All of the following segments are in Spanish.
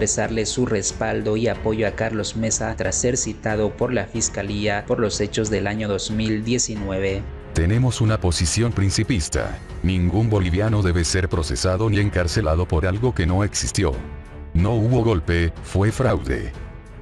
expresarle su respaldo y apoyo a Carlos Mesa tras ser citado por la Fiscalía por los hechos del año 2019. Tenemos una posición principista. Ningún boliviano debe ser procesado ni encarcelado por algo que no existió. No hubo golpe, fue fraude.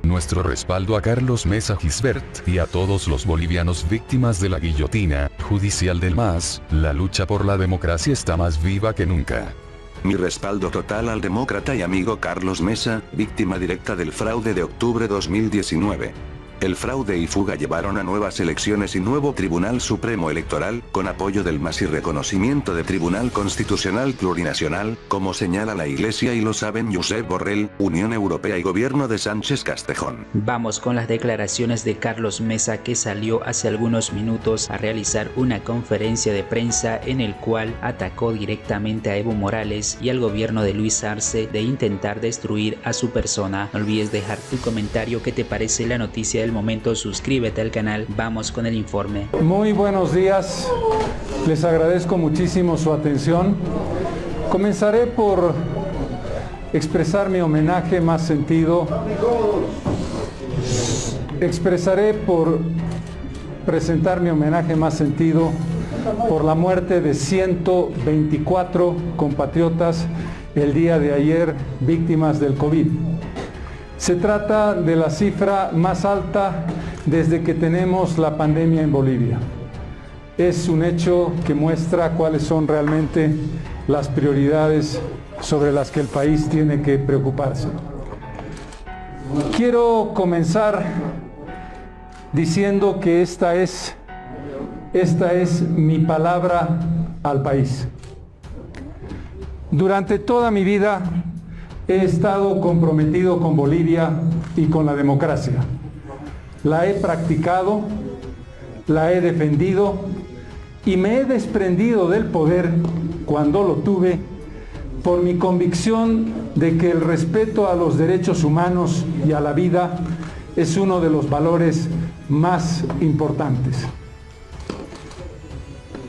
Nuestro respaldo a Carlos Mesa Gisbert y a todos los bolivianos víctimas de la guillotina judicial del MAS. La lucha por la democracia está más viva que nunca. Mi respaldo total al demócrata y amigo Carlos Mesa, víctima directa del fraude de octubre 2019. El fraude y fuga llevaron a nuevas elecciones y nuevo Tribunal Supremo Electoral, con apoyo del MAS y reconocimiento de Tribunal Constitucional Plurinacional, como señala la Iglesia y lo saben Josep Borrell, Unión Europea y Gobierno de Sánchez Castejón. Vamos con las declaraciones de Carlos Mesa, que salió hace algunos minutos a realizar una conferencia de prensa en el cual atacó directamente a Evo Morales y al gobierno de Luis Arce de intentar destruir a su persona. No olvides dejar tu comentario, qué te parece la noticia del momento, suscríbete al canal, vamos con el informe. Muy buenos días, les agradezco muchísimo su atención. Comenzaré por expresar mi homenaje más sentido. Expresaré por presentar mi homenaje más sentido por la muerte de 124 compatriotas el día de ayer, víctimas del COVID. Se trata de la cifra más alta desde que tenemos la pandemia en Bolivia. Es un hecho que muestra cuáles son realmente las prioridades sobre las que el país tiene que preocuparse. Quiero comenzar diciendo que esta es mi palabra al país. Durante toda mi vida he estado comprometido con Bolivia y con la democracia. La he practicado, la he defendido y me he desprendido del poder cuando lo tuve por mi convicción de que el respeto a los derechos humanos y a la vida es uno de los valores más importantes.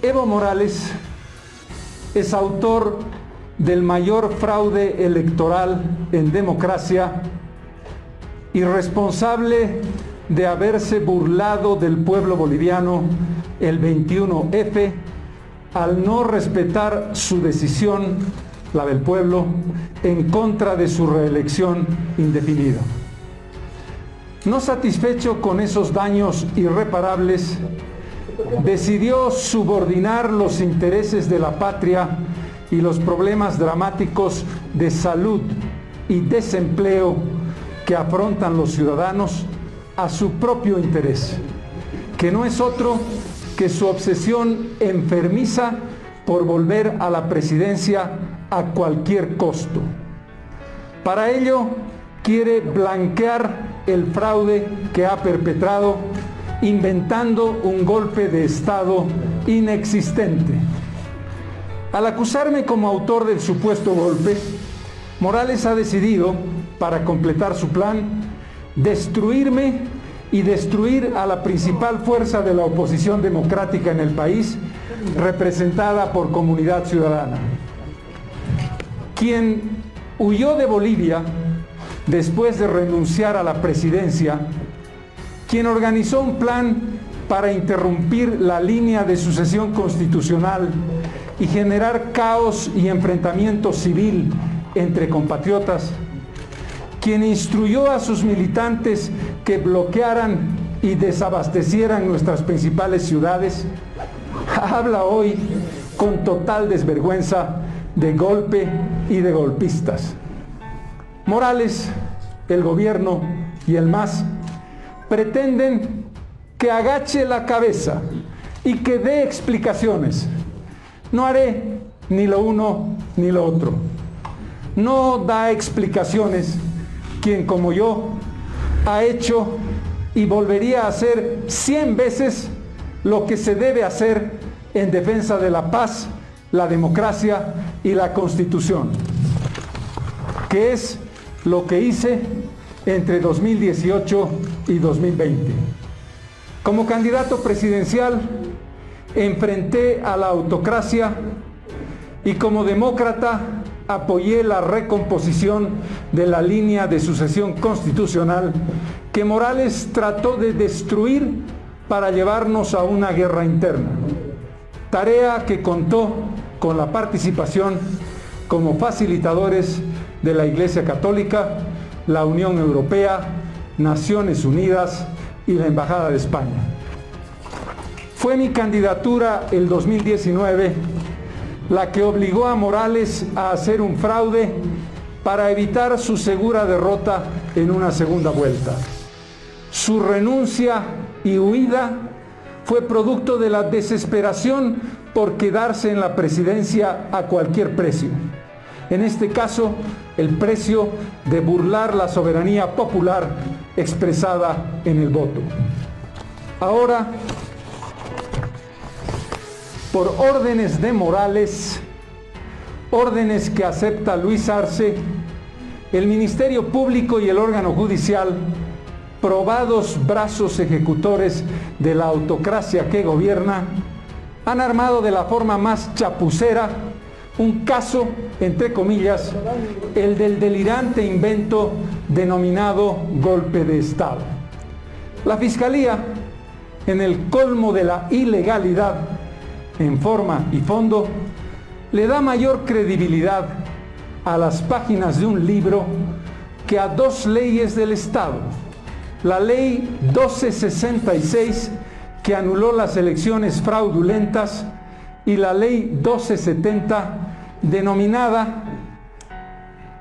Evo Morales es autor del mayor fraude electoral en democracia y responsable de haberse burlado del pueblo boliviano el 21F al no respetar su decisión, la del pueblo, en contra de su reelección indefinida. No satisfecho con esos daños irreparables, decidió subordinar los intereses de la patria y los problemas dramáticos de salud y desempleo que afrontan los ciudadanos a su propio interés, que no es otro que su obsesión enfermiza por volver a la presidencia a cualquier costo. Para ello, quiere blanquear el fraude que ha perpetrado, inventando un golpe de Estado inexistente. Al acusarme como autor del supuesto golpe, Morales ha decidido, para completar su plan, destruirme y destruir a la principal fuerza de la oposición democrática en el país, representada por Comunidad Ciudadana. Quien huyó de Bolivia después de renunciar a la presidencia, quien organizó un plan para interrumpir la línea de sucesión constitucional y generar caos y enfrentamiento civil entre compatriotas, quien instruyó a sus militantes que bloquearan y desabastecieran nuestras principales ciudades, habla hoy con total desvergüenza de golpe y de golpistas. Morales, el gobierno y el MAS pretenden que agache la cabeza y que dé explicaciones. No haré ni lo uno ni lo otro. No da explicaciones quien, como yo, ha hecho y volvería a hacer 100 veces lo que se debe hacer en defensa de la paz, la democracia y la Constitución, que es lo que hice entre 2018 y 2020. Como candidato presidencial, enfrenté a la autocracia y como demócrata apoyé la recomposición de la línea de sucesión constitucional que Morales trató de destruir para llevarnos a una guerra interna. Tarea que contó con la participación como facilitadores de la Iglesia Católica, la Unión Europea, Naciones Unidas y la Embajada de España. Fue mi candidatura el 2019 la que obligó a Morales a hacer un fraude para evitar su segura derrota en una segunda vuelta. Su renuncia y huida fue producto de la desesperación por quedarse en la presidencia a cualquier precio. En este caso, el precio de burlar la soberanía popular expresada en el voto. Ahora, por órdenes de Morales, órdenes que acepta Luis Arce, el Ministerio Público y el órgano judicial, probados brazos ejecutores de la autocracia que gobierna, han armado de la forma más chapucera un caso, entre comillas, el del delirante invento denominado golpe de Estado. La Fiscalía, en el colmo de la ilegalidad, en forma y fondo, le da mayor credibilidad a las páginas de un libro que a dos leyes del Estado. La ley 1266, que anuló las elecciones fraudulentas, y la ley 1270, denominada,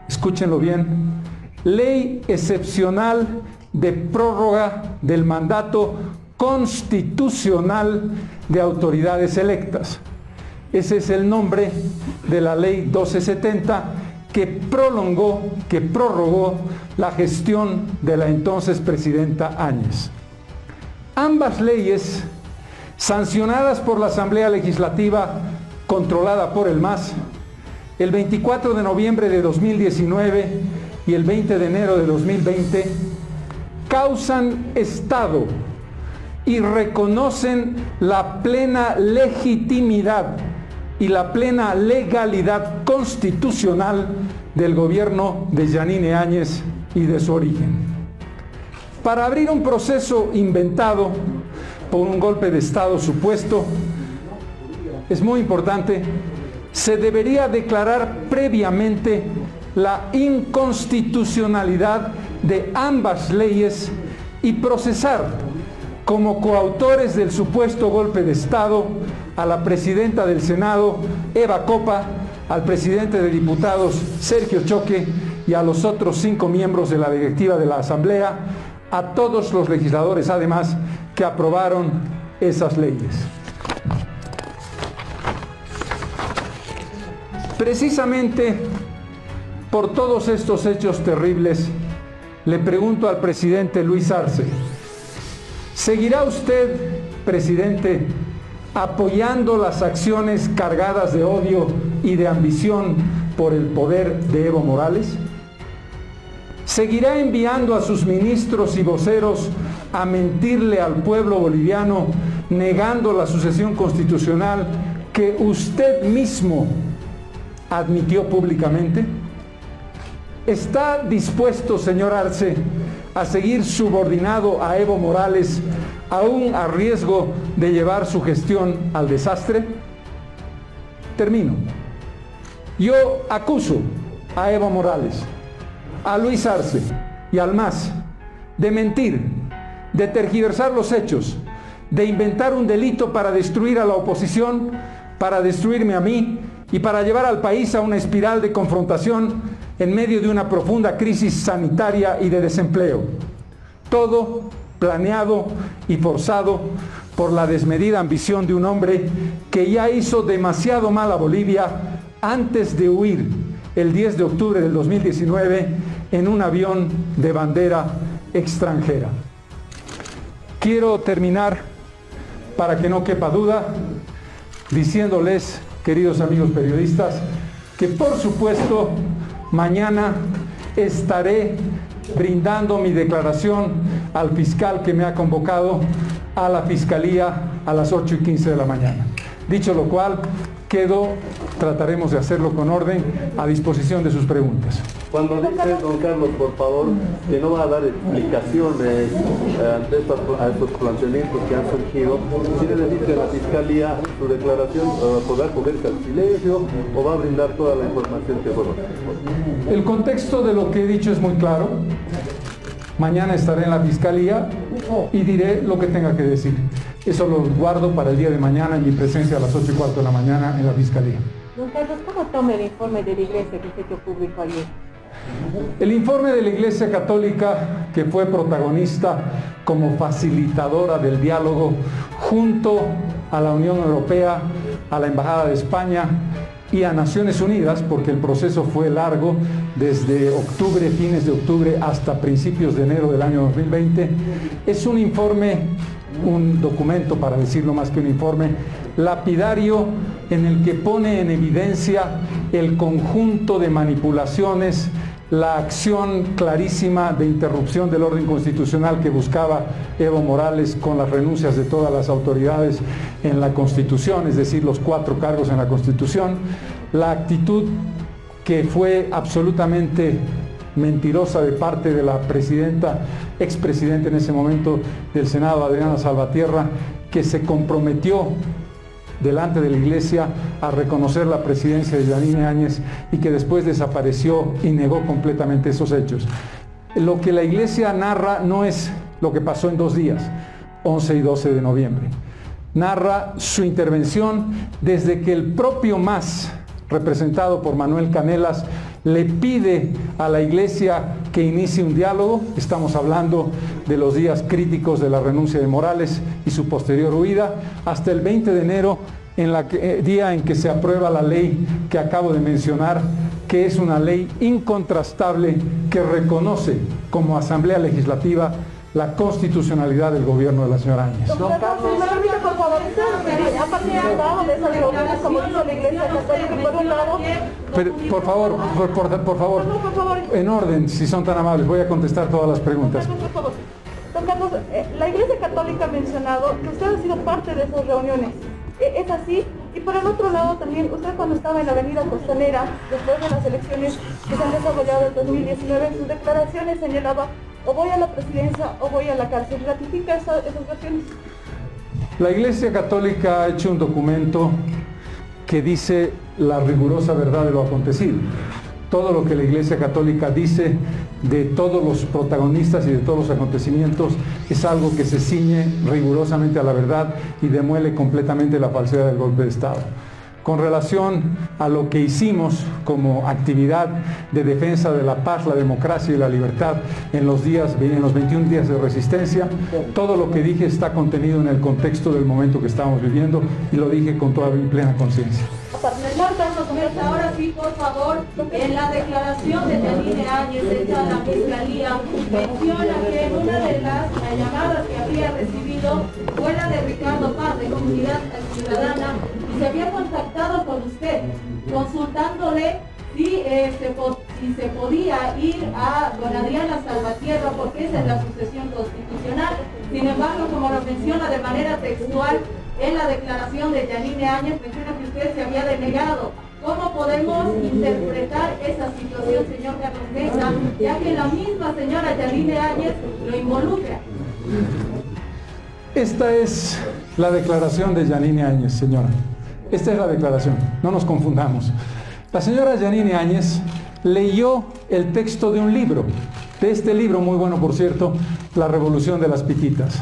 escúchenlo bien, Ley Excepcional de Prórroga del Mandato Constitucional de Autoridades Electas. Ese es el nombre de la ley 1270 que prorrogó la gestión de la entonces presidenta Áñez. Ambas leyes, sancionadas por la Asamblea Legislativa controlada por el MAS, el 24 de noviembre de 2019 y el 20 de enero de 2020, causan Estado y reconocen la plena legitimidad y la plena legalidad constitucional del gobierno de Yanine Áñez y de su origen. Para abrir un proceso inventado por un golpe de Estado supuesto, es muy importante, se debería declarar previamente la inconstitucionalidad de ambas leyes y procesar como coautores del supuesto golpe de Estado a la presidenta del Senado, Eva Copa, al presidente de diputados, Sergio Choque, y a los otros 5 miembros de la directiva de la Asamblea, a todos los legisladores además que aprobaron esas leyes. Precisamente por todos estos hechos terribles, le pregunto al presidente Luis Arce, ¿seguirá usted, presidente, apoyando las acciones cargadas de odio y de ambición por el poder de Evo Morales? ¿Seguirá enviando a sus ministros y voceros a mentirle al pueblo boliviano, negando la sucesión constitucional que usted mismo admitió públicamente? ¿Está dispuesto, señor Arce, a seguir subordinado a Evo Morales, aún a riesgo de llevar su gestión al desastre? Termino. Yo acuso a Evo Morales, a Luis Arce y al MAS de mentir, de tergiversar los hechos, de inventar un delito para destruir a la oposición, para destruirme a mí y para llevar al país a una espiral de confrontación en medio de una profunda crisis sanitaria y de desempleo. Todo planeado y forzado por la desmedida ambición de un hombre que ya hizo demasiado mal a Bolivia antes de huir el 10 de octubre del 2019 en un avión de bandera extranjera. Quiero terminar, para que no quepa duda, diciéndoles, queridos amigos periodistas, que por supuesto mañana estaré brindando mi declaración al fiscal que me ha convocado a la Fiscalía a las 8:15 de la mañana. Dicho lo cual, trataremos de hacerlo con orden, a disposición de sus preguntas. Cuando dice, don Carlos, por favor, que no va a dar explicaciones ante estos planteamientos que han surgido, ¿quiere decir que la Fiscalía, su declaración, podrá cogerse al silencio o va a brindar toda la información que corresponde? El contexto de lo que he dicho es muy claro. Mañana estaré en la Fiscalía y diré lo que tenga que decir. Eso lo guardo para el día de mañana en mi presencia a las 8:15 de la mañana en la Fiscalía. Don Carlos, ¿cómo toma el informe de la Iglesia que usted publicó ayer? El informe de la Iglesia Católica, que fue protagonista como facilitadora del diálogo junto a la Unión Europea, a la Embajada de España y a Naciones Unidas, porque el proceso fue largo, desde octubre, fines de octubre, hasta principios de enero del año 2020, es un informe, un documento, para decirlo más que un informe, lapidario, en el que pone en evidencia el conjunto de manipulaciones, la acción clarísima de interrupción del orden constitucional que buscaba Evo Morales con las renuncias de todas las autoridades en la Constitución, es decir, los 4 cargos en la Constitución, la actitud que fue absolutamente mentirosa de parte de la presidenta, expresidenta en ese momento del Senado, Adriana Salvatierra, que se comprometió delante de la Iglesia a reconocer la presidencia de Yanine Áñez y que después desapareció y negó completamente esos hechos. Lo que la Iglesia narra no es lo que pasó en 2 días, 11 y 12 de noviembre. Narra su intervención desde que el propio MAS, representado por Manuel Canelas, le pide a la Iglesia que inicie un diálogo. Estamos hablando de los días críticos de la renuncia de Morales y su posterior huida, hasta el 20 de enero, día en que se aprueba la ley que acabo de mencionar, que es una ley incontrastable que reconoce como Asamblea Legislativa la constitucionalidad del gobierno de la señora Áñez. Don Carlos, ¿me permite, por favor, usted ha participado de esas reuniones como hizo la Iglesia Católica por un lado? Pero, por favor, en orden, si son tan amables, voy a contestar todas las preguntas. Don Carlos, la Iglesia Católica ha mencionado que usted ha sido parte de esas reuniones. ¿Es así? Y por el otro lado también, usted cuando estaba en la Avenida Costanera, después de las elecciones que se han desarrollado en 2019, en sus declaraciones señalaba: o voy a la presidencia o voy a la cárcel. ¿Ratifica esas versiones? La Iglesia Católica ha hecho un documento que dice la rigurosa verdad de lo acontecido. Todo lo que la Iglesia Católica dice de todos los protagonistas y de todos los acontecimientos es algo que se ciñe rigurosamente a la verdad y demuele completamente la falsedad del golpe de Estado. Con relación a lo que hicimos como actividad de defensa de la paz, la democracia y la libertad en los 21 días de resistencia, todo lo que dije está contenido en el contexto del momento que estamos viviendo y lo dije con toda mi plena conciencia. Ahora sí, por favor, en la declaración de Yanine Áñez hecha a la Fiscalía, menciona que en una de las llamadas que había recibido fue la de Ricardo Paz, de Comunidad Ciudadana, y se había contactado con usted, consultándole si se podía ir a don Adriana Salvatierra, porque esa es la sucesión constitucional. Sin embargo, como lo menciona de manera textual en la declaración de Yanine Áñez, menciona que usted se había denegado. ¿Cómo podemos interpretar esa situación, señor Carlos Mesa, ya que la misma señora Yanine Áñez lo involucra? Esta es la declaración de Yanine Áñez, señora. Esta es la declaración, no nos confundamos. La señora Yanine Áñez leyó el texto de un libro, de este libro, muy bueno por cierto, La Revolución de las Pititas.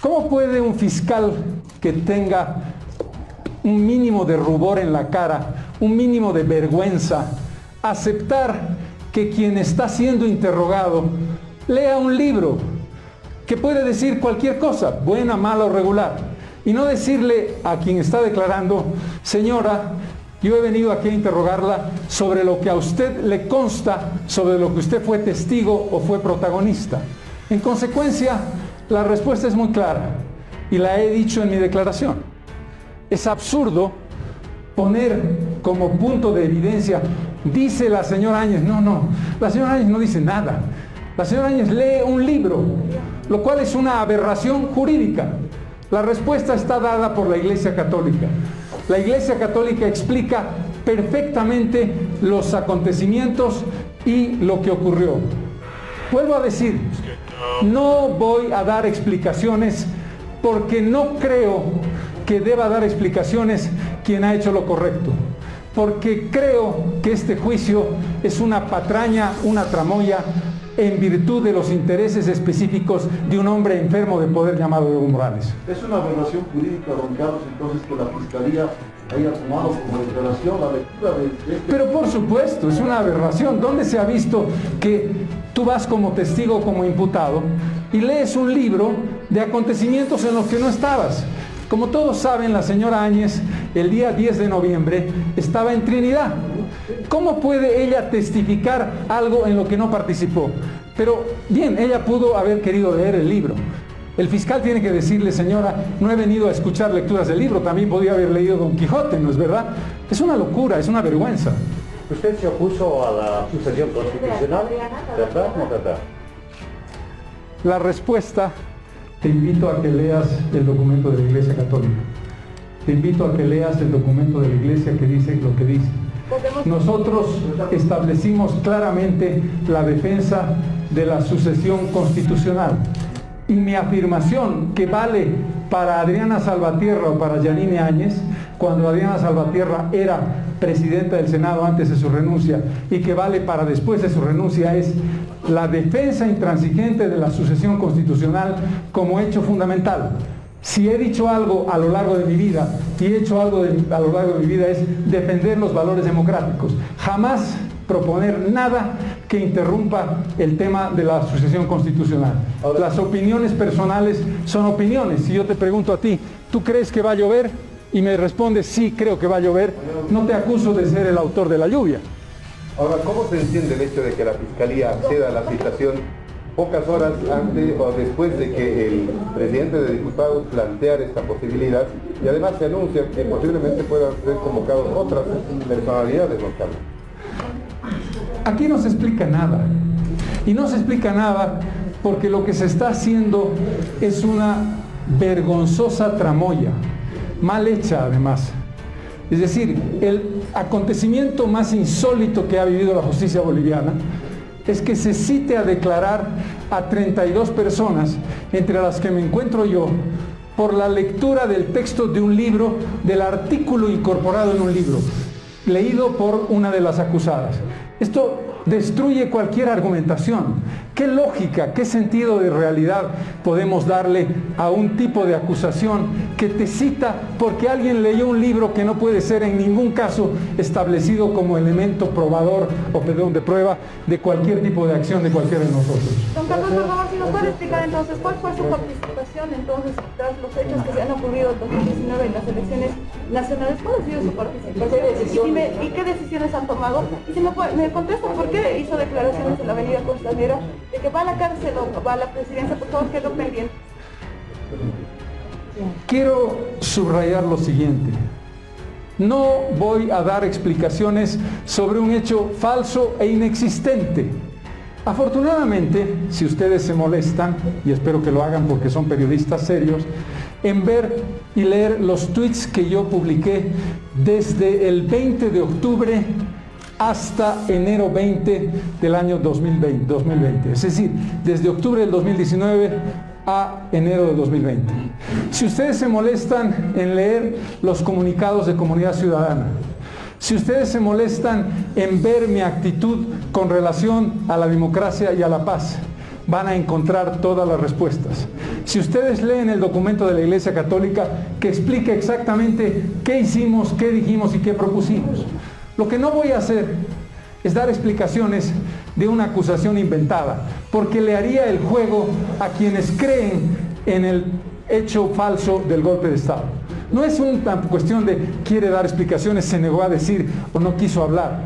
¿Cómo puede un fiscal que tenga un mínimo de rubor en la cara, un mínimo de vergüenza, aceptar que quien está siendo interrogado lea un libro que puede decir cualquier cosa, buena, mala o regular, y no decirle a quien está declarando: señora, yo he venido aquí a interrogarla sobre lo que a usted le consta, sobre lo que usted fue testigo o fue protagonista? En consecuencia, la respuesta es muy clara y la he dicho en mi declaración. Es absurdo poner como punto de evidencia, dice la señora Áñez. No, la señora Áñez no dice nada. La señora Áñez lee un libro, lo cual es una aberración jurídica. La respuesta está dada por la Iglesia Católica. La Iglesia Católica explica perfectamente los acontecimientos y lo que ocurrió. Vuelvo a decir, no voy a dar explicaciones porque no creo que deba dar explicaciones quien ha hecho lo correcto. Porque creo que este juicio es una patraña, una tramoya, en virtud de los intereses específicos de un hombre enfermo de poder llamado Evo Morales. Es una aberración jurídica, don Carlos, entonces que la Fiscalía haya tomado como declaración la lectura de este... Pero por supuesto, es una aberración. ¿Dónde se ha visto que tú vas como testigo, como imputado, y lees un libro de acontecimientos en los que no estabas? Como todos saben, la señora Áñez, el día 10 de noviembre, estaba en Trinidad. ¿Cómo puede ella testificar algo en lo que no participó? Pero bien, ella pudo haber querido leer el libro. El fiscal tiene que decirle, señora, no he venido a escuchar lecturas del libro, también podía haber leído Don Quijote, ¿no es verdad? Es una locura, es una vergüenza. ¿Usted se opuso a la sucesión constitucional? ¿Verdad o no verdad? La respuesta, te invito a que leas el documento de la Iglesia Católica. Te invito a que leas el documento de la Iglesia que dice lo que dice. Nosotros establecimos claramente la defensa de la sucesión constitucional. Y mi afirmación que vale para Adriana Salvatierra o para Yanine Áñez, cuando Adriana Salvatierra era presidenta del Senado antes de su renuncia, y que vale para después de su renuncia, es la defensa intransigente de la sucesión constitucional como hecho fundamental. Si he dicho algo a lo largo de mi vida y he hecho algo a lo largo de mi vida es defender los valores democráticos. Jamás proponer nada que interrumpa el tema de la sucesión constitucional. Las opiniones personales son opiniones. Si yo te pregunto a ti, ¿tú crees que va a llover? Y me respondes, sí, creo que va a llover, no te acuso de ser el autor de la lluvia. Ahora, ¿cómo se entiende el hecho de que la Fiscalía acceda a la citación pocas horas antes o después de que el presidente de diputados planteara esta posibilidad y además se anuncia que posiblemente puedan ser convocados otras personalidades, don Carlos? Aquí no se explica nada. Y no se explica nada porque lo que se está haciendo es una vergonzosa tramoya, mal hecha además. Es decir, el acontecimiento más insólito que ha vivido la justicia boliviana es que se cite a declarar a 32 personas, entre las que me encuentro yo, por la lectura del texto de un libro, del artículo incorporado en un libro, leído por una de las acusadas. Esto destruye cualquier argumentación. ¿Qué lógica, qué sentido de realidad podemos darle a un tipo de acusación que te cita porque alguien leyó un libro que no puede ser en ningún caso establecido como elemento probador o perdón, de prueba de cualquier tipo de acción de cualquiera de nosotros? Don Carlos, por favor, si nos puede explicar entonces cuál fue su participación entonces tras los hechos que se han ocurrido en 2019 en las elecciones nacionales. ¿Cuál ha sido su participación? ¿Y qué decisiones han tomado? Y si me contesta por qué hizo declaraciones en la Avenida Costanera de que va a la cárcel o va a la presidencia, por favor, quedo pendiente. Quiero subrayar lo siguiente. No voy a dar explicaciones sobre un hecho falso e inexistente. Afortunadamente, si ustedes se molestan, y espero que lo hagan porque son periodistas serios, en ver y leer los tweets que yo publiqué desde el 20 de octubre hasta enero 20 del año 2020. Es decir, desde octubre del 2019 a enero de 2020. Si ustedes se molestan en leer los comunicados de Comunidad Ciudadana, si ustedes se molestan en ver mi actitud con relación a la democracia y a la paz, van a encontrar todas las respuestas. Si ustedes leen el documento de la Iglesia Católica que explica exactamente qué hicimos, qué dijimos y qué propusimos. Lo que no voy a hacer es dar explicaciones de una acusación inventada, porque le haría el juego a quienes creen en el hecho falso del golpe de Estado. No es una cuestión de quiere dar explicaciones, se negó a decir o no quiso hablar.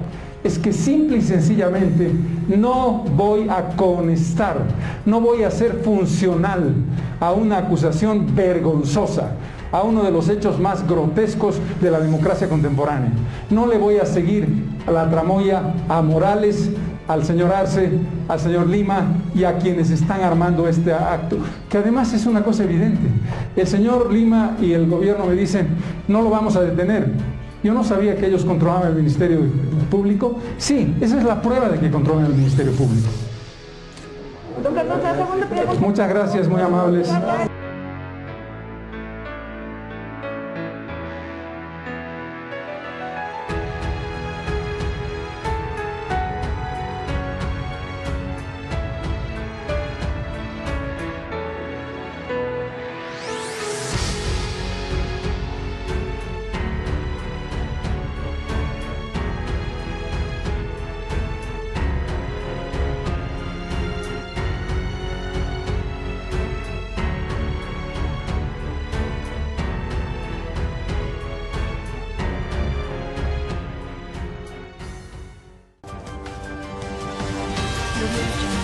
Es que simple y sencillamente no voy a cohonestar, no voy a ser funcional a una acusación vergonzosa, a uno de los hechos más grotescos de la democracia contemporánea. No le voy a seguir a la tramoya a Morales, al señor Arce, al señor Lima y a quienes están armando este acto, que además es una cosa evidente. El señor Lima y el gobierno me dicen, no lo vamos a detener. Yo no sabía que ellos controlaban el Ministerio Público. Sí, esa es la prueba de que controlan el Ministerio Público. Don Carlos, la segunda pregunta. Muchas gracias, muy amables. Audio Jungle.